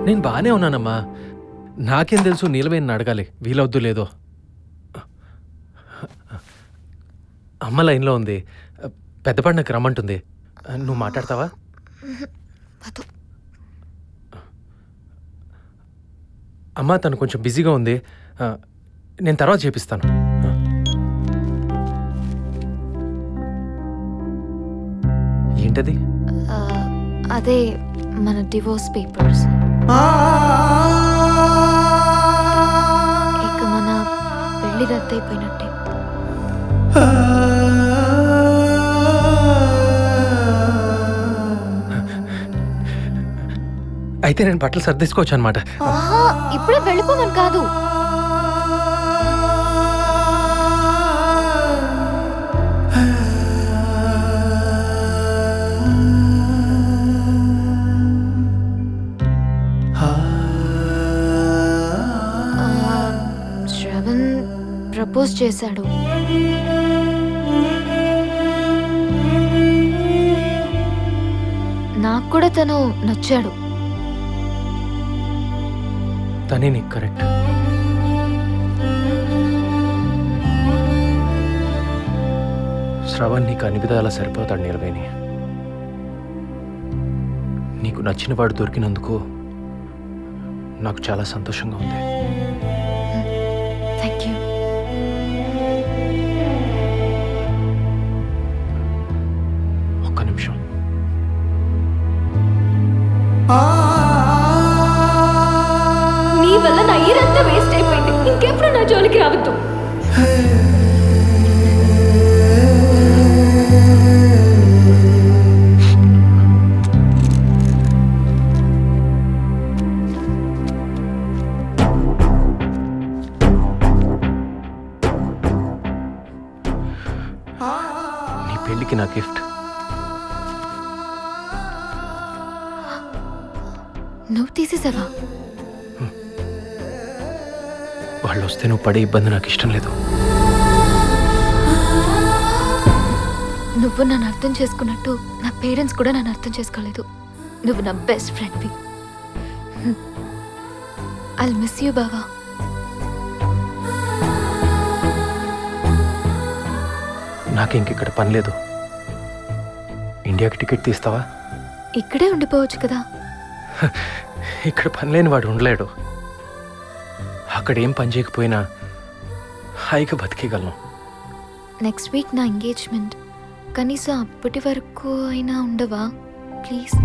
నేను బాగానే ఉన్నానమ్మా. నాకేం తెలుసు నీలవేణిని అడగాలి వీలవద్దు లేదో. అమ్మ లైన్లో ఉంది, పెద్ద పండగకి రమ్మంటుంది. నువ్వు మాట్లాడతావా? అమ్మ తను కొంచెం బిజీగా ఉంది, నేను తర్వాత చేపిస్తాను. ఏంటది? అదే మన డివోర్స్ పేపర్స్. ఇక మన పెళ్లి రద్దయిపోయినట్టే. అయితే నేను బట్టలు సర్దేసుకోవచ్చు అనమాట. ఇప్పుడే వెళ్ళిపోమని కాదు. శ్రవణ్ ప్రపోజ్ చేశాడు. నాకు కూడా తను నచ్చాడు. తనే నీకు కరెక్ట్. శ్రవణ్ నీకు అన్ని విధాలా సరిపోతాడు నీలవేణి. నీకు నచ్చిన వాడు దొరికినందుకు నాకు చాలా సంతోషంగా ఉంది. Thank you. ఒక్క నిమిషం. నీ వల్ల నా ఇయరంతా వేస్ట్ అయిపోయింది. ఇంకెప్పుడు నా జోలికి రావద్దు. నీ పెళ్ళికి నా గిఫ్ట్. నువ్వు తీసేసావా? వాళ్ళు వస్తే నువ్వు పడే ఇబ్బంది నాకు ఇష్టం లేదు. నువ్వు నన్ను అర్థం చేసుకున్నట్టు నా పేరెంట్స్ కూడా నన్ను అర్థం చేసుకోలేదు. నువ్వు నా బెస్ట్ ఫ్రెండ్వి. ఐల్ మిస్ యూ బావా. నాకు ఇంకిక్కడ పని లేదు. ఇండియాకి టికెట్ తీస్తావా? ఇక్కడే ఉండిపోవచ్చు కదా. ఇక్కడ పని లేని వాడు ఉండలేడు. అక్కడ ఏం పని చేయకపోయినా హాయిగా బతికేయగలను. నెక్స్ట్ వీక్ నా ఎంగేజ్మెంట్. కనీసం అప్పటి వరకు అయినా ఉండవా ప్లీజ్?